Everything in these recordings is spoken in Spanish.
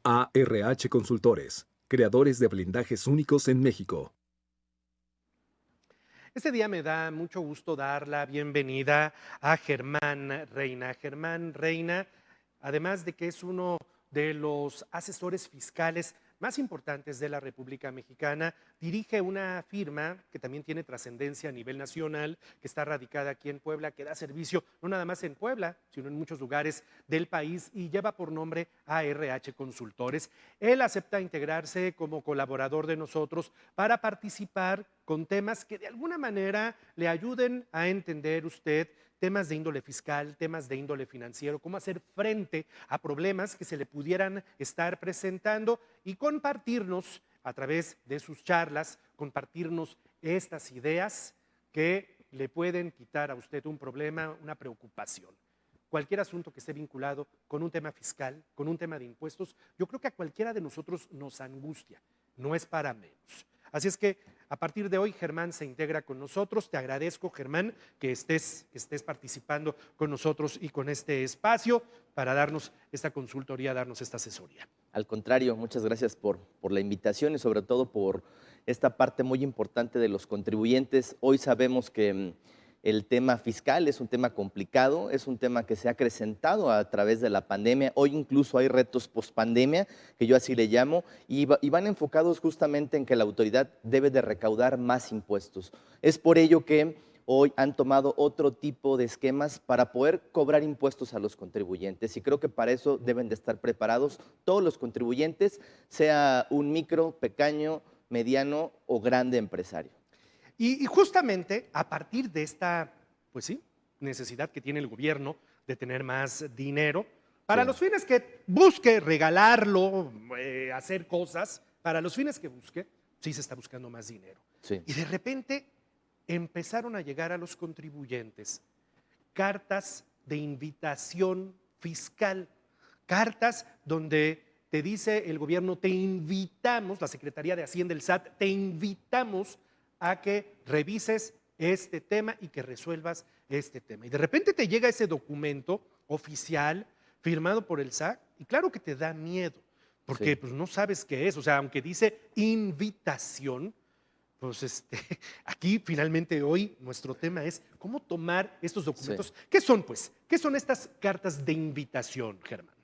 ARH Consultores, creadores de blindajes únicos en México. Este día me da mucho gusto dar la bienvenida a Germán Reina. Germán Reina, además de que es uno de los asesores fiscales más importantes de la República Mexicana, dirige una firma que también tiene trascendencia a nivel nacional, que está radicada aquí en Puebla, que da servicio no nada más en Puebla, sino en muchos lugares del país y lleva por nombre ARH Consultores. Él acepta integrarse como colaborador de nosotros para participar con temas que de alguna manera le ayuden a entender usted temas de índole fiscal, temas de índole financiero, cómo hacer frente a problemas que se le pudieran estar presentando y compartirnos a través de sus charlas, compartirnos estas ideas que le pueden quitar a usted un problema, una preocupación. Cualquier asunto que esté vinculado con un tema fiscal, con un tema de impuestos, yo creo que a cualquiera de nosotros nos angustia, no es para menos. Así es que a partir de hoy Germán se integra con nosotros. Te agradezco, Germán, que estés participando con nosotros y con este espacio para darnos esta consultoría, darnos esta asesoría. Al contrario, muchas gracias por la invitación y sobre todo por esta parte muy importante de los contribuyentes. Hoy sabemos que el tema fiscal es un tema complicado, es un tema que se ha acrecentado a través de la pandemia. Hoy incluso hay retos pospandemia, que yo así le llamo, y van enfocados justamente en que la autoridad debe de recaudar más impuestos. Es por ello que hoy han tomado otro tipo de esquemas para poder cobrar impuestos a los contribuyentes y creo que para eso deben de estar preparados todos los contribuyentes, sea un micro, pequeño, mediano o grande empresario. Y justamente a partir de esta, pues sí, necesidad que tiene el gobierno de tener más dinero, para Sí. los fines que busque regalarlo, hacer cosas, para los fines que busque, sí se está buscando más dinero. Sí. Y de repente empezaron a llegar a los contribuyentes cartas de invitación fiscal, cartas donde te dice el gobierno, te invitamos, la Secretaría de Hacienda, el SAT, te invitamos a que revises este tema y que resuelvas este tema. Y de repente te llega ese documento oficial firmado por el SAT y claro que te da miedo, porque Sí. pues no sabes qué es, o sea, aunque dice invitación, pues aquí finalmente hoy nuestro tema es cómo tomar estos Sí. documentos. ¿Qué son pues? ¿Qué son estas cartas de invitación, Germán?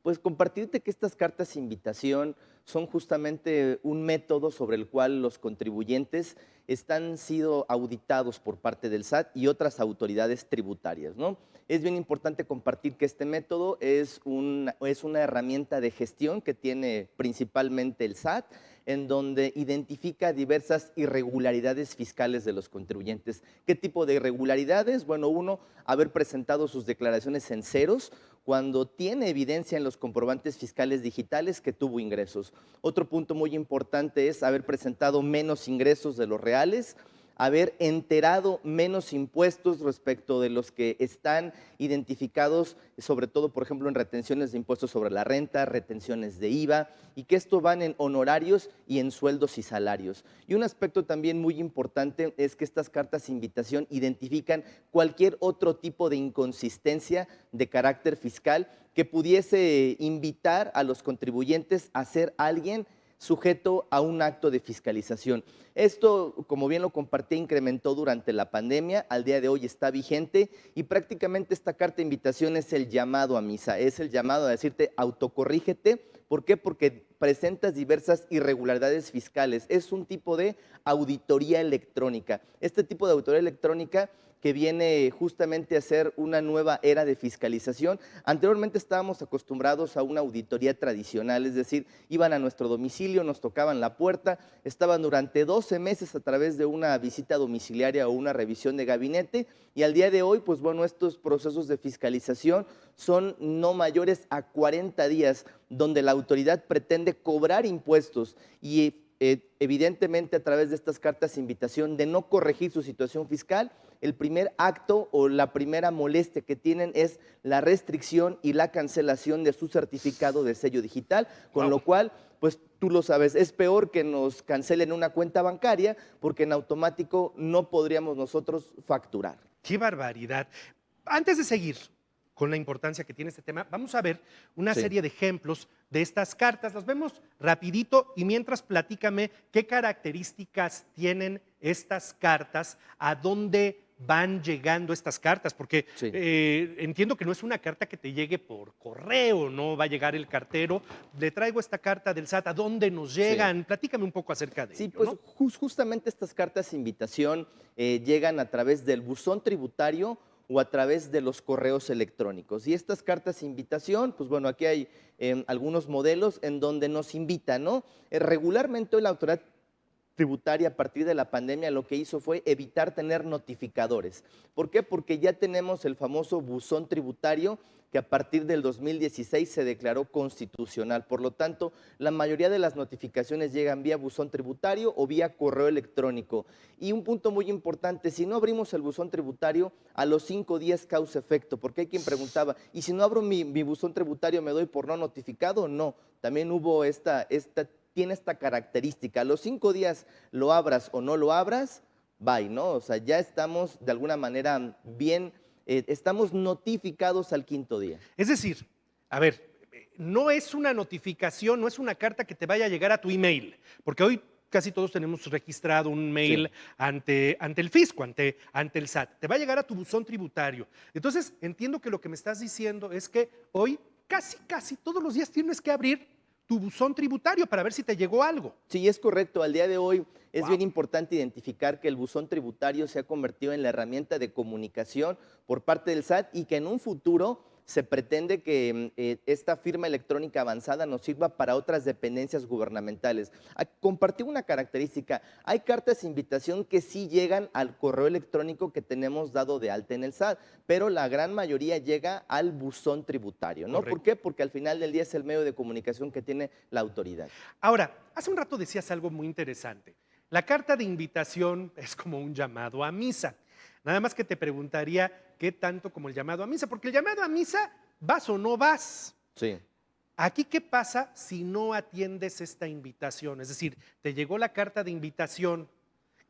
Pues compartirte que estas cartas de invitación son justamente un método sobre el cual los contribuyentes están sido auditados por parte del SAT y otras autoridades tributarias, ¿no? Es bien importante compartir que este método es una herramienta de gestión que tiene principalmente el SAT, en donde identifica diversas irregularidades fiscales de los contribuyentes. ¿Qué tipo de irregularidades? Bueno, uno, haber presentado sus declaraciones en ceros, cuando tiene evidencia en los comprobantes fiscales digitales que tuvo ingresos. Otro punto muy importante es haber presentado menos ingresos de los reales, haber enterado menos impuestos respecto de los que están identificados, sobre todo, por ejemplo, en retenciones de impuestos sobre la renta, retenciones de IVA, y que esto van en honorarios y en sueldos y salarios. Y un aspecto también muy importante es que estas cartas de invitación identifican cualquier otro tipo de inconsistencia de carácter fiscal que pudiese invitar a los contribuyentes a ser alguien sujeto a un acto de fiscalización. Esto, como bien lo compartí, incrementó durante la pandemia, al día de hoy está vigente y prácticamente esta carta de invitación es el llamado a misa, es el llamado a decirte autocorrígete. ¿Por qué? Porque presentas diversas irregularidades fiscales. Es un tipo de auditoría electrónica. Este tipo de auditoría electrónica que viene justamente a ser una nueva era de fiscalización. Anteriormente estábamos acostumbrados a una auditoría tradicional, es decir, iban a nuestro domicilio, nos tocaban la puerta, estaban durante 12 meses a través de una visita domiciliaria o una revisión de gabinete y al día de hoy, pues bueno, estos procesos de fiscalización son no mayores a 40 días, donde la autoridad pretende cobrar impuestos y evidentemente a través de estas cartas de invitación de no corregir su situación fiscal, el primer acto o la primera molestia que tienen es la restricción y la cancelación de su certificado de sello digital, con lo cual, pues tú lo sabes, es peor que nos cancelen una cuenta bancaria porque en automático no podríamos nosotros facturar. ¡Qué barbaridad! Antes de seguir, con la importancia que tiene este tema. Vamos a ver una Sí. serie de ejemplos de estas cartas. Las vemos rapidito y mientras platícame qué características tienen estas cartas, a dónde van llegando estas cartas, porque Sí. entiendo que no es una carta que te llegue por correo, no va a llegar el cartero, le traigo esta carta del SAT, ¿a dónde nos llegan? Platícame un poco acerca de Sí, ello, pues ¿no? justamente estas cartas de invitación llegan a través del buzón tributario o a través de los correos electrónicos. Y estas cartas de invitación, pues bueno, aquí hay algunos modelos en donde nos invitan, ¿no? Regularmente hoy la autoridad tributaria a partir de la pandemia lo que hizo fue evitar tener notificadores. ¿Por qué? Porque ya tenemos el famoso buzón tributario que a partir del 2016 se declaró constitucional. Por lo tanto, la mayoría de las notificaciones llegan vía buzón tributario o vía correo electrónico. Y un punto muy importante, si no abrimos el buzón tributario, a los 5 días causa efecto, porque hay quien preguntaba, ¿y si no abro mi buzón tributario me doy por no notificado? No, también hubo tiene esta característica. A los 5 días lo abras o no lo abras, bye, ¿no? O sea, ya estamos de alguna manera bien, estamos notificados al 5.º día. Es decir, a ver, no es una notificación, no es una carta que te vaya a llegar a tu email, porque hoy casi todos tenemos registrado un mail Sí. ante el fisco, ante el SAT. Te va a llegar a tu buzón tributario. Entonces, entiendo que lo que me estás diciendo es que hoy casi todos los días tienes que abrir tu buzón tributario para ver si te llegó algo. Sí, es correcto. Al día de hoy es Wow. bien importante identificar que el buzón tributario se ha convertido en la herramienta de comunicación por parte del SAT y que en un futuro se pretende que esta firma electrónica avanzada nos sirva para otras dependencias gubernamentales. Compartí una característica. Hay cartas de invitación que sí llegan al correo electrónico que tenemos dado de alta en el SAT, pero la gran mayoría llega al buzón tributario, ¿no? ¿Por Correcto. qué? Porque al final del día es el medio de comunicación que tiene la autoridad. Ahora, hace un rato decías algo muy interesante. La carta de invitación es como un llamado a misa. Nada más que te preguntaría qué tanto como el llamado a misa, porque el llamado a misa, vas o no vas. Sí. Aquí, ¿qué pasa si no atiendes esta invitación? Es decir, te llegó la carta de invitación.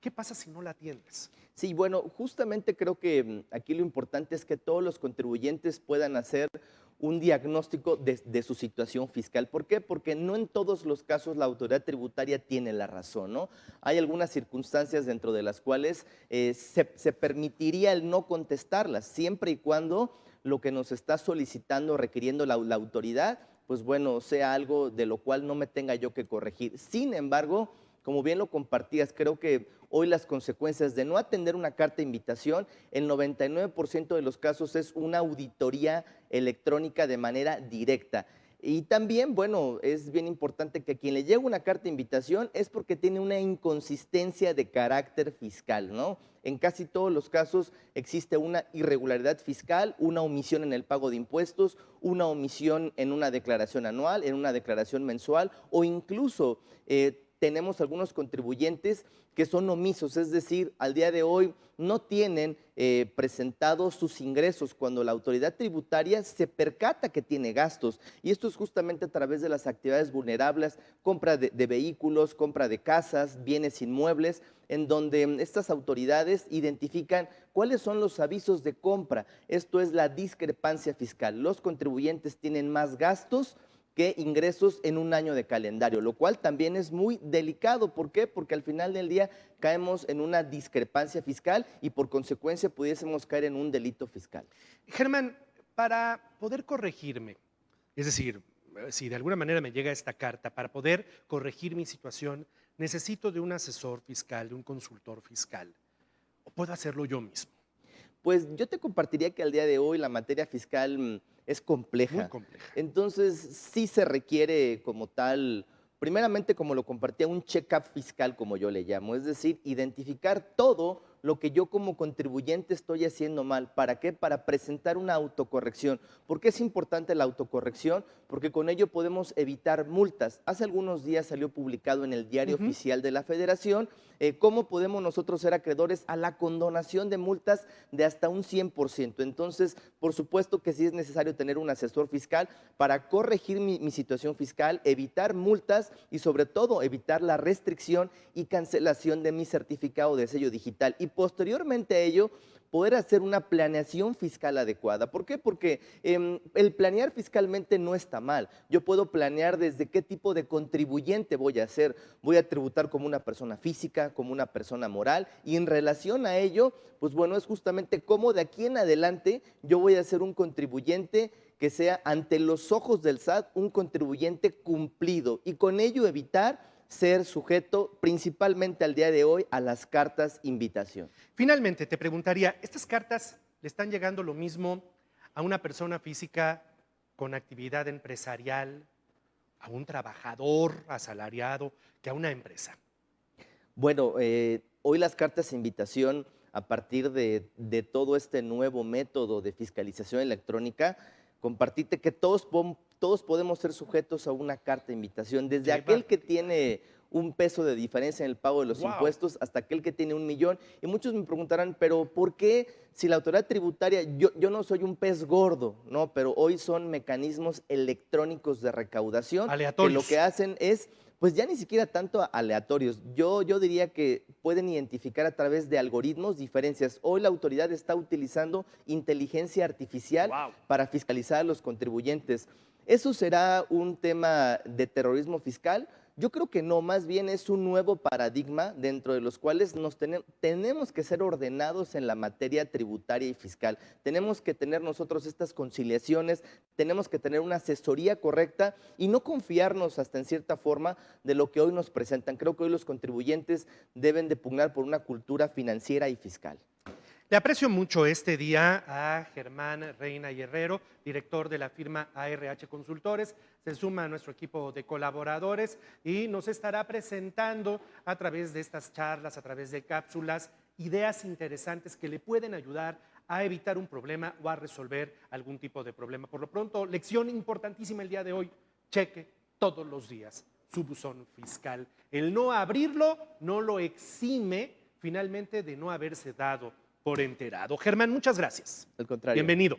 ¿Qué pasa si no la atiendes? Sí, bueno, justamente creo que aquí lo importante es que todos los contribuyentes puedan hacer un diagnóstico de su situación fiscal. ¿Por qué? Porque no en todos los casos la autoridad tributaria tiene la razón, ¿no? Hay algunas circunstancias dentro de las cuales se permitiría el no contestarlas, siempre y cuando lo que nos está solicitando, requiriendo la autoridad, pues bueno, sea algo de lo cual no me tenga yo que corregir. Sin embargo, como bien lo compartías, creo que hoy las consecuencias de no atender una carta de invitación, el 99% de los casos es una auditoría electrónica de manera directa. Y también, bueno, es bien importante que a quien le llega una carta de invitación es porque tiene una inconsistencia de carácter fiscal, ¿no? En casi todos los casos existe una irregularidad fiscal, una omisión en el pago de impuestos, una omisión en una declaración anual, en una declaración mensual o incluso tenemos algunos contribuyentes que son omisos, es decir, al día de hoy no tienen presentados sus ingresos cuando la autoridad tributaria se percata que tiene gastos. Y esto es justamente a través de las actividades vulnerables, compra de vehículos, compra de casas, bienes inmuebles, en donde estas autoridades identifican cuáles son los avisos de compra. Esto es la discrepancia fiscal. Los contribuyentes tienen más gastos que ingresos en un año de calendario, lo cual también es muy delicado. ¿Por qué? Porque al final del día caemos en una discrepancia fiscal y por consecuencia pudiésemos caer en un delito fiscal. Germán, para poder corregirme, es decir, si de alguna manera me llega esta carta, para poder corregir mi situación, necesito de un asesor fiscal, de un consultor fiscal, o puedo hacerlo yo mismo. Pues yo te compartiría que al día de hoy la materia fiscal es compleja. Muy compleja. Entonces sí se requiere como tal, primeramente como lo compartía, un check-up fiscal como yo le llamo, es decir, identificar todo lo que yo como contribuyente estoy haciendo mal. ¿Para qué? Para presentar una autocorrección. ¿Por qué es importante la autocorrección? Porque con ello podemos evitar multas. Hace algunos días salió publicado en el Diario Oficial de la Federación cómo podemos nosotros ser acreedores a la condonación de multas de hasta un 100%. Entonces, por supuesto que sí es necesario tener un asesor fiscal para corregir mi situación fiscal, evitar multas y sobre todo evitar la restricción y cancelación de mi certificado de sello digital. Y posteriormente a ello poder hacer una planeación fiscal adecuada. ¿Por qué? Porque el planear fiscalmente no está mal. Yo puedo planear desde qué tipo de contribuyente voy a ser. Voy a tributar como una persona física, como una persona moral, y en relación a ello, pues bueno, es justamente cómo de aquí en adelante yo voy a ser un contribuyente que sea ante los ojos del SAT un contribuyente cumplido y con ello evitar ser sujeto principalmente al día de hoy a las cartas invitación. Finalmente, te preguntaría, ¿estas cartas le están llegando lo mismo a una persona física con actividad empresarial, a un trabajador asalariado, que a una empresa? Bueno, hoy las cartas de invitación, a partir de todo este nuevo método de fiscalización electrónica, compartirte que todos podemos ser sujetos a una carta de invitación, desde ¡Qué aquel que barbaridad! tiene un peso de diferencia en el pago de los ¡Wow! impuestos hasta aquel que tiene 1 millón. Y muchos me preguntarán, pero ¿por qué si la autoridad tributaria, yo no soy un pez gordo, ¿no? Pero hoy son mecanismos electrónicos de recaudación que lo que Aleatorios. hacen es pues ya ni siquiera tanto aleatorios. Yo diría que pueden identificar a través de algoritmos diferencias. Hoy la autoridad está utilizando inteligencia artificial ¡Wow! para fiscalizar a los contribuyentes. ¿Eso será un tema de terrorismo fiscal? Yo creo que no, más bien es un nuevo paradigma dentro de los cuales tenemos que ser ordenados en la materia tributaria y fiscal. Tenemos que tener nosotros estas conciliaciones, tenemos que tener una asesoría correcta y no confiarnos hasta en cierta forma de lo que hoy nos presentan. Creo que hoy los contribuyentes deben de pugnar por una cultura financiera y fiscal. Le aprecio mucho este día a Germán Reina y Herrero, director de la firma ARH Consultores. Se suma a nuestro equipo de colaboradores y nos estará presentando a través de estas charlas, a través de cápsulas, ideas interesantes que le pueden ayudar a evitar un problema o a resolver algún tipo de problema. Por lo pronto, lección importantísima el día de hoy, cheque todos los días su buzón fiscal. El no abrirlo no lo exime finalmente de no haberse dado por enterado. Germán, muchas gracias. Al contrario. Bienvenido.